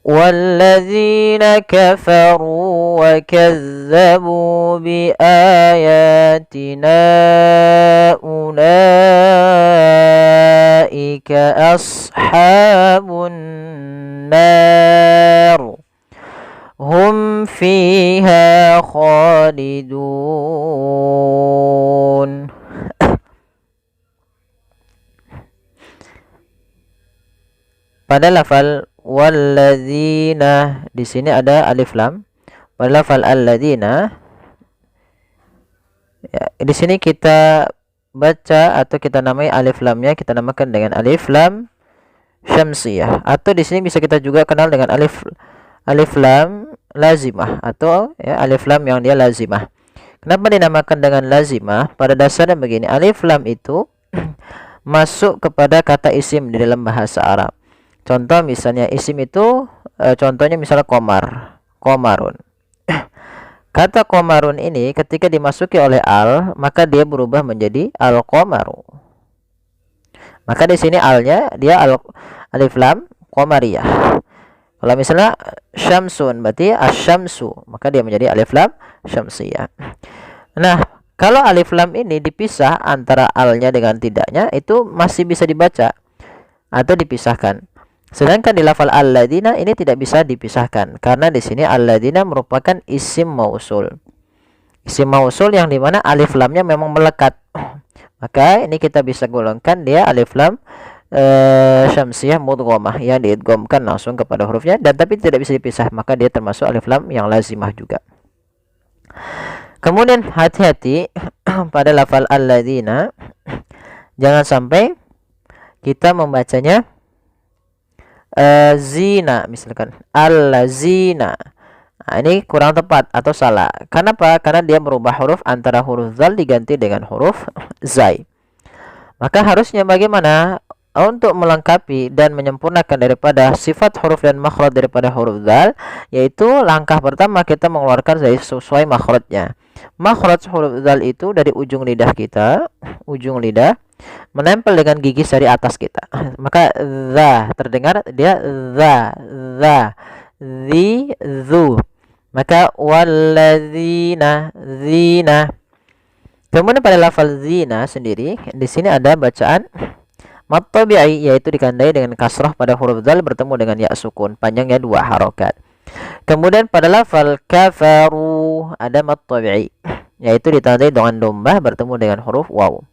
والذين كفروا وكذبوا بآياتنا أولئك أصحاب النار هم فيها خالدون. Pada lafal walladzina di sini ada alif lam. Pada lafal alladzina ya, di sini kita baca atau kita namai alif lamnya, kita namakan dengan alif lam syamsiyah, atau di sini bisa kita juga kenal dengan alif lam lazimah, atau ya, alif lam yang dia lazimah. Kenapa dinamakan dengan lazimah? Pada dasarnya begini, alif lam itu masuk kepada kata isim di dalam bahasa Arab. Contoh misalnya isim itu contohnya misalnya komar, komarun. Kata komarun ini ketika dimasuki oleh al, maka dia berubah menjadi al-komaru. Maka di sini alnya dia alif lam komariyah. Kalau misalnya syamsun berarti asyamsu, maka dia menjadi alif lam syamsiyah. Nah, kalau alif lam ini dipisah antara alnya dengan tidaknya, itu masih bisa dibaca atau dipisahkan. Sedangkan di lafal alladzina ini tidak bisa dipisahkan, karena di sini alladzina merupakan isim mausul. Isim mausul yang dimana alif lamnya memang melekat. Maka ini kita bisa golongkan dia alif lam syamsiyah mudghamah yang diidghamkan langsung kepada hurufnya, dan tapi tidak bisa dipisah, maka dia termasuk alif lam yang lazimah juga. Kemudian hati-hati pada lafal alladzina, jangan sampai kita membacanya zina, misalkan allazina. Nah, ini kurang tepat atau salah. Kenapa? Karena dia merubah huruf antara huruf zal diganti dengan huruf zai. Maka harusnya bagaimana untuk melengkapi dan menyempurnakan daripada sifat huruf dan makhraj daripada huruf zal, yaitu langkah pertama kita mengeluarkan zai sesuai makhrajnya. Makhraj huruf zal itu dari ujung lidah kita, ujung lidah menempel dengan gigi dari atas kita. Maka za terdengar dia za, zi, zu. Maka walladzina, zina. Kemudian pada lafal zina sendiri, di sini ada bacaan mad tabi'i, yaitu ditandai dengan kasrah pada huruf zal bertemu dengan ya sukun, panjangnya 2 harokat. Kemudian pada lafal kafaru ada mad tabi'i, yaitu ditandai dengan dhammah bertemu dengan huruf waw.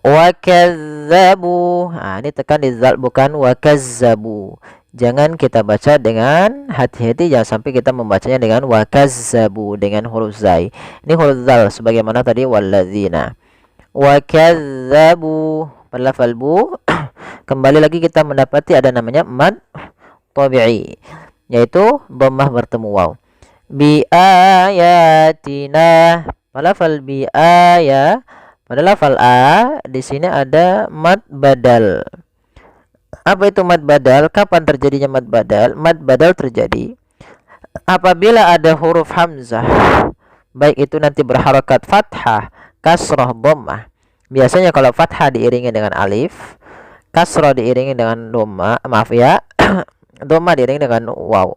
Wakazzabu, nah, ini tekan di zal bukan wakazzabu. Jangan kita baca dengan hati-hati, jangan sampai kita membacanya dengan wakazzabu dengan huruf zai. Ini huruf zal sebagaimana tadi walladzina. Wakazzabu pada lafal bu kembali lagi kita mendapati ada namanya mad tabi'i, yaitu dhammah bertemu waw. Bi ayatina pada lafal bi ayat. Pada lafal a di sini ada mad badal. Apa itu mad badal? Kapan terjadinya mad badal? Mad badal terjadi apabila ada huruf hamzah, baik itu nanti berharakat fathah, kasrah, dhammah. Biasanya kalau fathah diiringi dengan alif, kasrah diiringi dengan dhammah, maaf ya, dhammah diiringi dengan waw.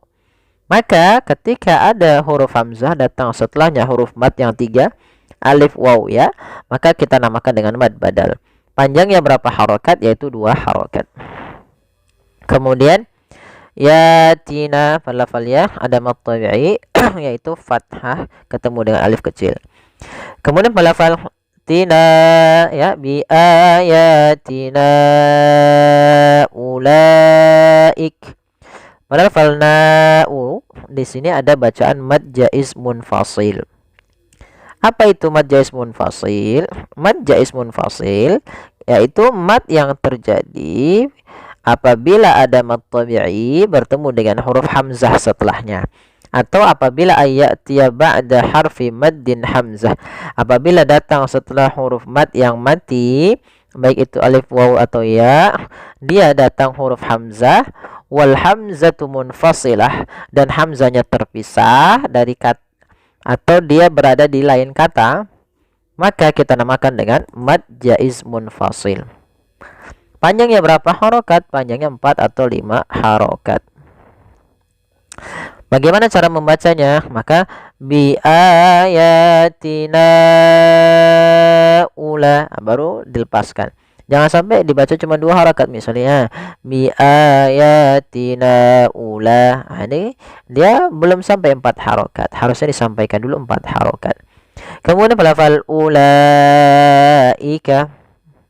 Maka ketika ada huruf hamzah datang setelahnya huruf mad yang 3, alif waw ya, maka kita namakan dengan mad badal. Panjangnya berapa harokat? Yaitu 2 harokat. Kemudian yatina pada lafal ya ada mad tabi'i yaitu fathah ketemu dengan alif kecil. Kemudian pada lafal tina ya bi ayatina ulaik. Pada lafal na'u di sini ada bacaan mad jaiz munfasil. Apa itu mad jaiz munfasil? Mad jaiz munfasil yaitu mad yang terjadi apabila ada mad tabi'i bertemu dengan huruf hamzah setelahnya, atau apabila ayatiya ba'da harfi maddin hamzah, apabila datang setelah huruf mad yang mati, baik itu alif waw atau ya, dia datang huruf hamzah wal hamzatu munfasilah, dan hamzanya terpisah dari kata atau dia berada di lain kata, maka kita namakan dengan mad jaiz munfasil. Panjangnya berapa harokat? Panjangnya 4 atau 5 harokat. Bagaimana cara membacanya? Maka bi ayatina ula, baru dilepaskan. Jangan sampai dibaca cuma 2 harakat misalnya bi ayatina ula. Nah, ini dia belum sampai 4 harakat. Harusnya disampaikan dulu 4 harakat. Kemudian pelafal ulaika.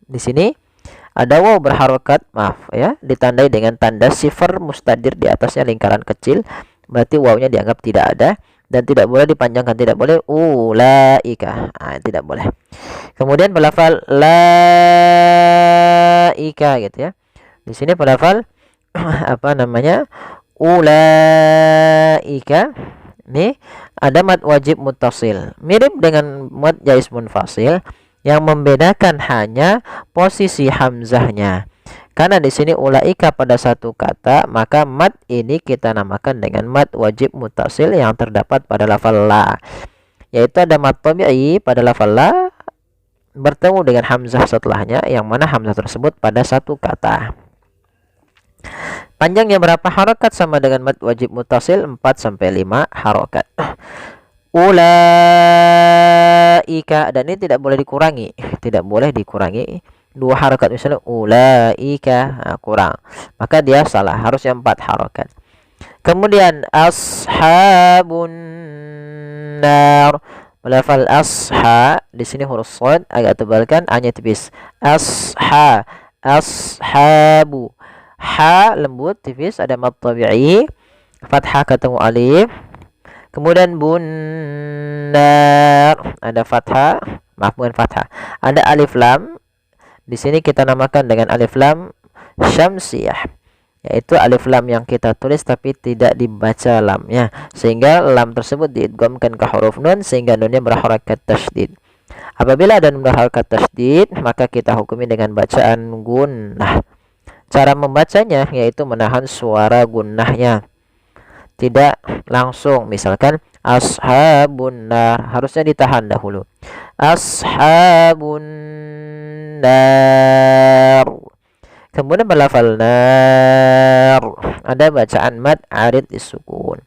Di sini ada waw berharokat, maaf ya, ditandai dengan tanda sifar mustadir di atasnya lingkaran kecil. Berarti wawnya dianggap tidak ada dan tidak boleh dipanjangkan, tidak boleh ulaika. Nah, tidak boleh. Kemudian pelafal laika gitu ya. Di sini pelafal apa namanya? Ulaika. Ini ada mad wajib muttasil. Mirip dengan mad jaiz munfasil, yang membedakan hanya posisi hamzahnya. Karena di sini ulaika pada satu kata, maka mad ini kita namakan dengan mad wajib muttasil yang terdapat pada lafal la. Yaitu ada mad tabi'i pada lafal la bertemu dengan hamzah setelahnya, yang mana hamzah tersebut pada satu kata. Panjangnya berapa harokat sama dengan mad wajib muttasil? 4 sampai 5 harokat. Ulaika, dan ini tidak boleh dikurangi, tidak boleh dikurangi 2 harokat misalnya ulaika, nah, kurang, maka dia salah, harusnya 4 harokat. Kemudian ashabun nar, melafal asha, di sini huruf shad agak tebalkan, a-nya tipis. Ashabu, ha lembut tipis, ada mad tabi'i, fathah ketemu alif. Kemudian bunnar, ada fathah, maaf bukan fathah, ada alif lam. Di sini kita namakan dengan alif lam syamsiyah, yaitu alif lam yang kita tulis tapi tidak dibaca lamnya, sehingga lam tersebut diidghamkan ke huruf nun sehingga nunnya berharakat tasydid. Apabila ada nun berharakat tasydid, maka kita hukumi dengan bacaan gunnah. Cara membacanya yaitu menahan suara gunnahnya, tidak langsung. Misalkan ashabun nar, harusnya ditahan dahulu. Ashabun nar. Kemudian berlafal nar, ada bacaan mad arid disukun.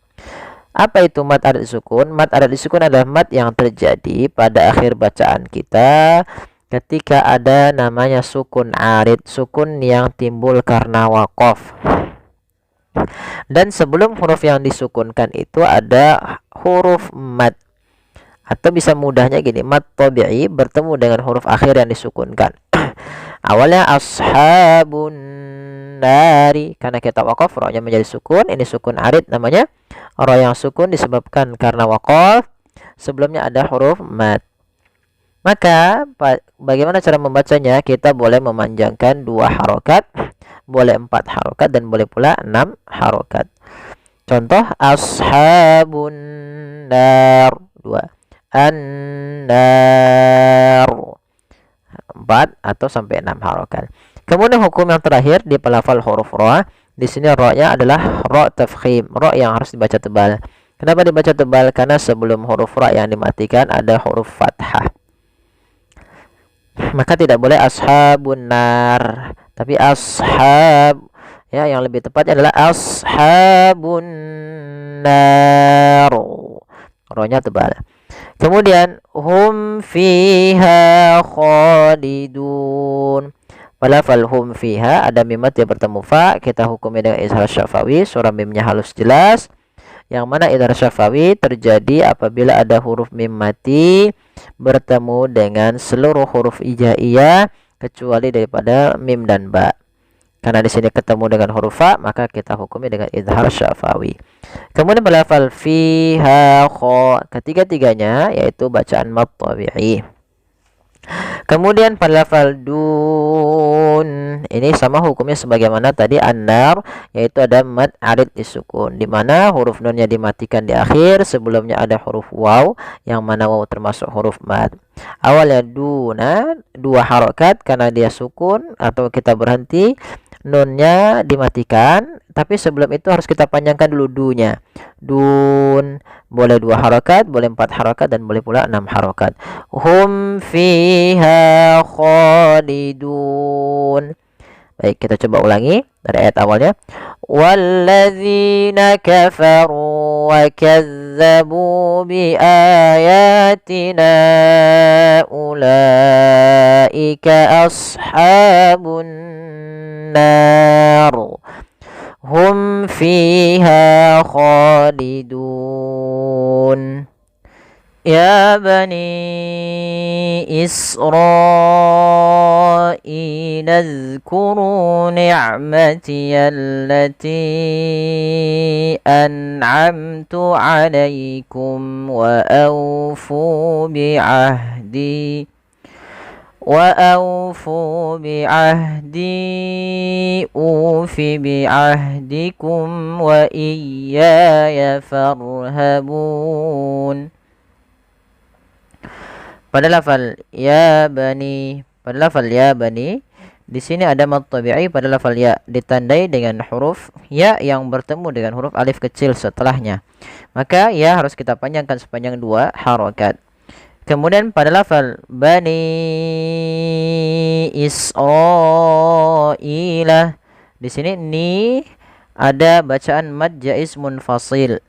Apa itu mad arid disukun? Mad arid disukun adalah mad yang terjadi pada akhir bacaan kita ketika ada namanya sukun arid, sukun yang timbul karena waqaf. Dan sebelum huruf yang disukunkan itu ada huruf mad, atau bisa mudahnya gini, mad tabi'i bertemu dengan huruf akhir yang disukunkan. Awalnya ashabun nari, karena kita waqaf ra-nya menjadi sukun, ini sukun arid namanya. Ra yang sukun disebabkan karena waqaf, sebelumnya ada huruf mad. Maka bagaimana cara membacanya? Kita boleh memanjangkan 2 harokat, boleh 4 harokat, dan boleh pula 6 harokat. Contoh ashabun nar 2, an-nar 4 atau sampai 6 harokat. Kemudian hukum yang terakhir di pelafal huruf ra. Di sini ra-nya adalah ra tafkhim, ra yang harus dibaca tebal. Kenapa dibaca tebal? Karena sebelum huruf ra yang dimatikan ada huruf fathah. Maka tidak boleh ashabun nar, tapi ashab, ya, yang lebih tepatnya adalah ashabun nar, ra-nya tebal. Kemudian hum fiha khalidun, pelafal hum fiha ada mimat yang bertemu fa, kita hukumi dengan izhar syafawi, suara mimnya halus jelas, yang mana izhar syafawi terjadi apabila ada huruf mim mati bertemu dengan seluruh huruf hijaiyah kecuali daripada mim dan ba. Karena di sini ketemu dengan huruf fa, maka kita hukumi dengan izhar syafawi. Kemudian melafal fiha kha, ketiga-tiganya yaitu bacaan mad tabi'i. Kemudian pada lafal dun, ini sama hukumnya sebagaimana tadi an-nar, yaitu ada mad arid disukun, di mana huruf nunnya dimatikan di akhir, sebelumnya ada huruf waw, yang mana waw termasuk huruf mad. Awalnya duna 2 harokat karena dia sukun, atau kita berhenti, nunnya dimatikan, tapi sebelum itu harus kita panjangkan dulu dunya. Dun boleh 2 harokat, boleh 4 harokat, dan boleh pula 6 harokat. Hum fiha khalidun. Baik, kita coba ulangi dari ayat awalnya. Walladzina kafaru wa kazzabu bi ayatina ulaika ashabun nar hum fiha khalidun. Ya bani Israil azkuru ni'mati allati an'amtu alaikum wa awfu bi'ahdi ufi bi'ahdikum wa iyaya farhabun. Pada lafal ya bani, di sini ada mad tabi'i pada lafal ya, ditandai dengan huruf ya yang bertemu dengan huruf alif kecil setelahnya. Maka ya harus kita panjangkan sepanjang 2 harokat. Kemudian pada lafal bani Israila, di sini ni ada bacaan mad jaiz munfasil.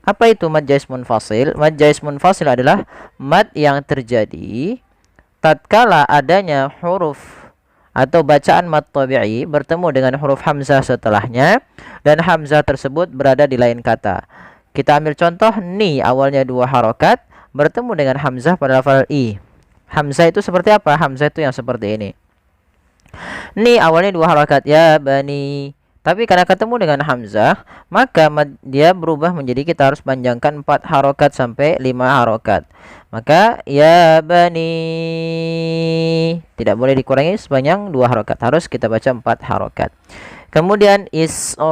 Apa itu mad jaiz munfasil? Mad jaiz munfasil adalah mad yang terjadi tatkala adanya huruf atau bacaan mad tabi'i bertemu dengan huruf hamzah setelahnya dan hamzah tersebut berada di lain kata. Kita ambil contoh ni, awalnya 2 harokat bertemu dengan hamzah pada lafal i. Hamzah itu seperti apa? Hamzah itu yang seperti ini. Ni awalnya 2 harokat ya bani. Tapi karena ketemu dengan hamzah, maka dia berubah menjadi kita harus panjangkan 4 harokat sampai 5 harokat. Maka ya bani tidak boleh dikurangi sepanjang 2 harokat. Harus kita baca 4 harokat. Kemudian Israila.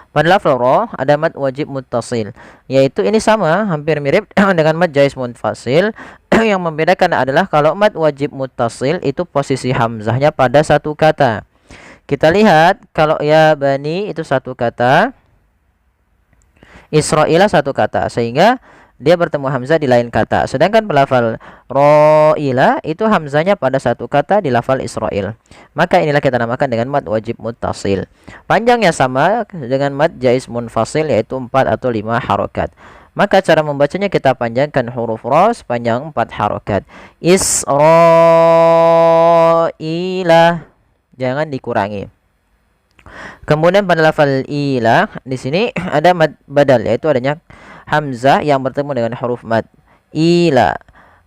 Pada lafal ra ada mad wajib muttasil, yaitu ini sama, hampir mirip dengan mad jaiz munfasil. Yang membedakan adalah kalau mad wajib muttasil itu posisi hamzahnya pada satu kata. Kita lihat kalau ya bani itu satu kata, Israila satu kata, sehingga dia bertemu hamzah di lain kata. Sedangkan pelafal ro'ila itu hamzahnya pada satu kata di lafal Israil. Maka inilah kita namakan dengan mad wajib muttasil. Panjangnya sama dengan mad jaiz munfasil, yaitu 4 atau 5 harokat. Maka cara membacanya kita panjangkan huruf ra sepanjang 4 harokat. Israila, jangan dikurangi. Kemudian pada lafal ila, di sini ada mad badal, yaitu adanya hamzah yang bertemu dengan huruf mad. Ila.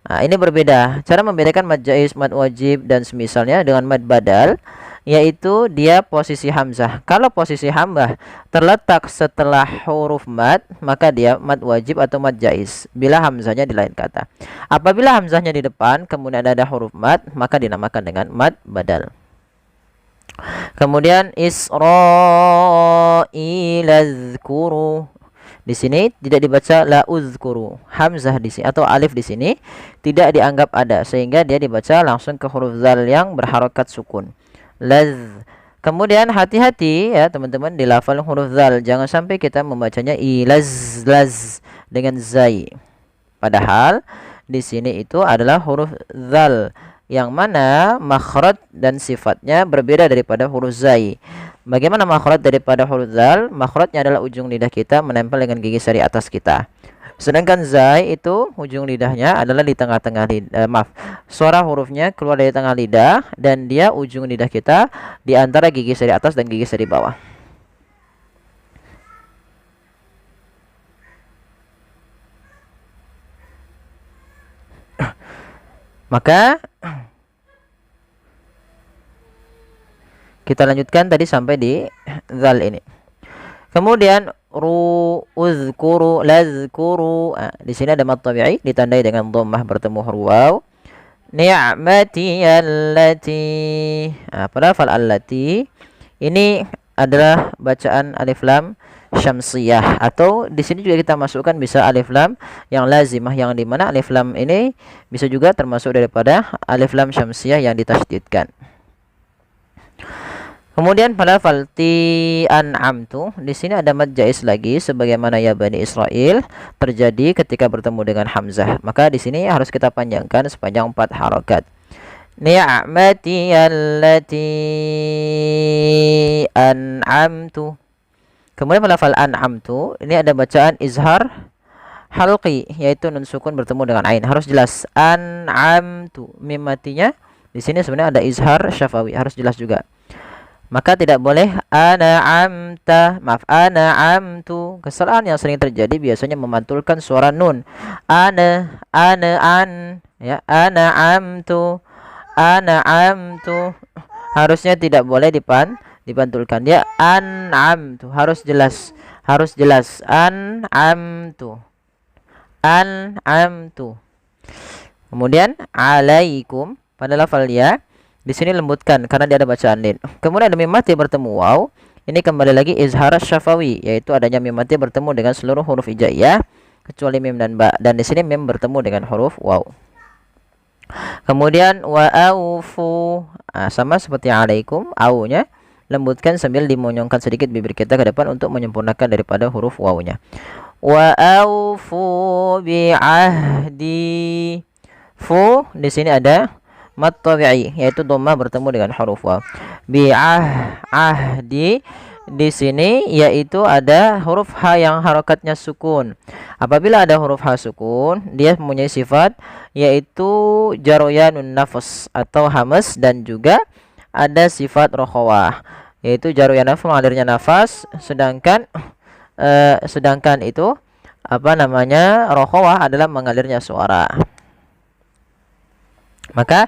Nah, ini berbeda. Cara membedakan mad jaiz, mad wajib dan semisalnya dengan mad badal, yaitu dia posisi hamzah. Kalau posisi hamzah terletak setelah huruf mad, maka dia mad wajib atau mad jaiz bila hamzahnya di lain kata. Apabila hamzahnya di depan kemudian ada huruf mad, maka dinamakan dengan mad badal. Kemudian Israilazkuru. Di sini tidak dibaca la uzkuru. Hamzah di sini atau alif di sini tidak dianggap ada, sehingga dia dibaca langsung ke huruf zal yang berharokat sukun. Laz. Kemudian hati-hati ya teman-teman di lafal huruf zal, jangan sampai kita membacanya ilaz laz dengan zai. Padahal di sini itu adalah huruf zal yang mana makhraj dan sifatnya berbeda daripada huruf zai. Bagaimana makhraj daripada huruf zal? Makhrajnya adalah ujung lidah kita menempel dengan gigi sari atas kita. Sedangkan zai itu ujung lidahnya adalah di tengah-tengah lidah, suara hurufnya keluar dari tengah lidah dan dia ujung lidah kita di antara gigi sari atas dan gigi sari bawah. Maka kita lanjutkan tadi sampai di zal ini. Kemudian uzkuru lazkuru. Di sini ada mad tabi'i ditandai dengan dhammah bertemu huruf waw. Ni'mati allati. Pada lafal allati ini adalah bacaan alif lam syamsiyah, atau di sini juga kita masukkan bisa alif lam yang lazimah, yang di mana alif lam ini bisa juga termasuk daripada alif lam syamsiyah yang ditasydidkan. Kemudian pada lafal ti an'amtu, di sini ada mad jaiz lagi sebagaimana ya Bani Israil terjadi ketika bertemu dengan hamzah. Maka di sini harus kita panjangkan sepanjang 4 harokat. Ni'mati allati an'amtu. Kemudian pada lafal an'amtu, ini ada bacaan izhar halqi, yaitu nun sukun bertemu dengan ain. Harus jelas an'amtu. Mim matinya di sini sebenarnya ada izhar syafawi, harus jelas juga. Maka tidak boleh an'amta, maaf an'amtu. Kesalahan yang sering terjadi biasanya memantulkan suara nun. An, ya, an'amtu, an'amtu. Harusnya tidak boleh dipantulkan. Dia an'amtu, harus jelas. Harus jelas an'amtu. An'amtu. Kemudian alaikum pada lafal ya. Di sini lembutkan karena dia ada bacaan lin. Kemudian ada mim mati bertemu waw. Ini kembali lagi izhar syafawi, yaitu adanya mim mati bertemu dengan seluruh huruf hijaiyah kecuali mim dan ba. Dan di sini mim bertemu dengan huruf waw. Kemudian wa aufu, sama seperti alaikum, au-nya lembutkan sambil dimonyongkan sedikit bibir kita ke depan untuk menyempurnakan daripada huruf waw-nya. Wa aufu bi ahdi. Fu di sini ada mad tabi'i, yaitu dhammah bertemu dengan huruf waw. Bi ahdi di sini yaitu ada huruf ha yang harokatnya sukun. Apabila ada huruf ha sukun, dia mempunyai sifat yaitu jaroyanun nafas atau hamas, dan juga ada sifat rokhawah, yaitu jaroyan nafas, mengalirnya nafas, sedangkan itu rokhawah adalah mengalirnya suara. Maka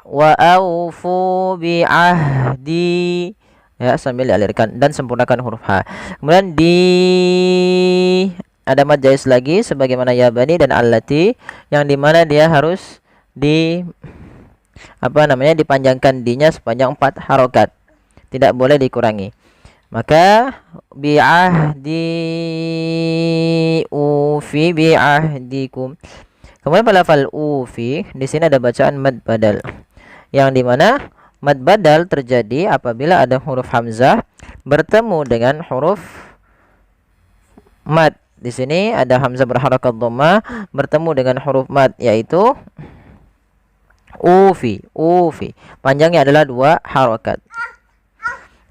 wa aufu bi ahdi, ya, sambil dialirkan dan sempurnakan huruf ha. Kemudian di ada mad jaiz lagi sebagaimana ya bani dan allati, yang dimana dia harus dipanjangkan dinya sepanjang 4 harokat, tidak boleh dikurangi. Maka bi ahdi ufi bi ahdikum. Kemudian pada lafal ufi, di sini ada bacaan mad badal, yang dimana mad badal terjadi apabila ada huruf hamzah bertemu dengan huruf mad. Di sini ada hamzah berharakat dhammah bertemu dengan huruf mad, yaitu ufi. Ufi panjangnya adalah 2 harakat.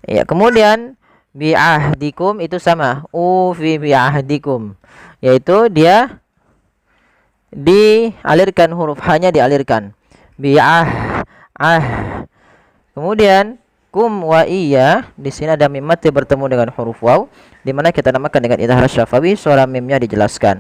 Ya, kemudian bi ahdikum itu sama, ufi bi ahdikum, yaitu dia dialirkan, huruf hanya dialirkan. Kemudian kum wa iya, di sini ada mim mati bertemu dengan huruf waw, di mana kita namakan dengan idhar syafawi, suara mimnya dijelaskan.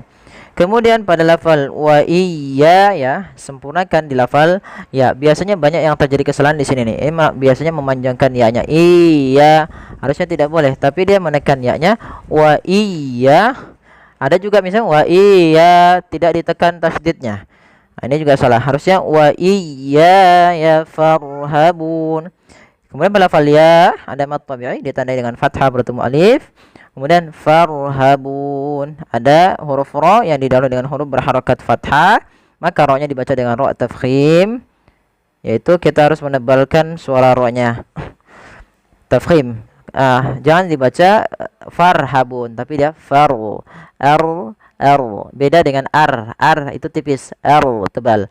Kemudian pada lafal wa iya, ya, sempurnakan di lafal ya. Biasanya banyak yang terjadi kesalahan di sini nih. Biasanya memanjangkan ya-nya. Iya, harusnya tidak boleh, tapi dia menekan ya-nya wa iya. Ada juga misalnya wa iya tidak ditekan tasdidnya. Nah, ini juga salah. Harusnya wa iya ya farhabun. Kemudian pada lafal ya ada mad tabi'i ditandai dengan fathah bertemu alif. Kemudian farhabun ada huruf ra yang didahului dengan huruf berharakat fathah, maka ra-nya dibaca dengan ra tafkhim, yaitu kita harus menebalkan suara ra-nya. Tafkhim. Jangan dibaca farhabun, tapi dia faru. Beda dengan ar itu tipis, tebal.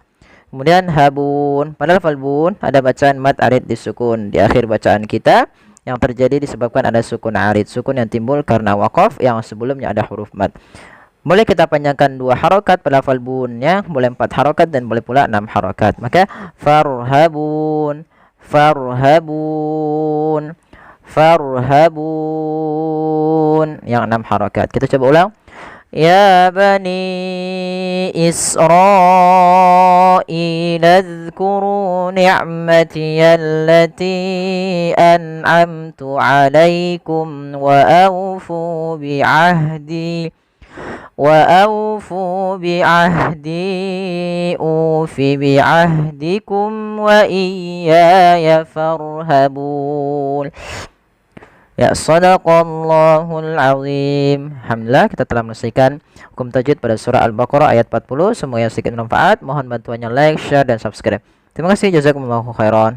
Kemudian habun, pada lafal bun ada bacaan mad arid disukun di akhir bacaan kita, yang terjadi disebabkan ada sukun arid, sukun yang timbul karena waqaf yang sebelumnya ada huruf mad. Boleh kita panjangkan 2 harokat pada lafal bunnya, boleh 4 harokat dan boleh pula 6 harokat. Maka farhabun yang 6 harokat. Kita coba ulang. Ya bani Israil adhkuru ni'mati allati an'amtu alaikum wa awfu bi'ahdi ufi bi'ahdikum wa iyaya farhabun. Ya, sadaqallahul azim. Alhamdulillah kita telah menyelesaikan hukum tajwid pada surah Al-Baqarah ayat 40. Semoga yang sedikit bermanfaat. Mohon bantuannya like, share dan subscribe. Terima kasih, jazakumullahu khairan.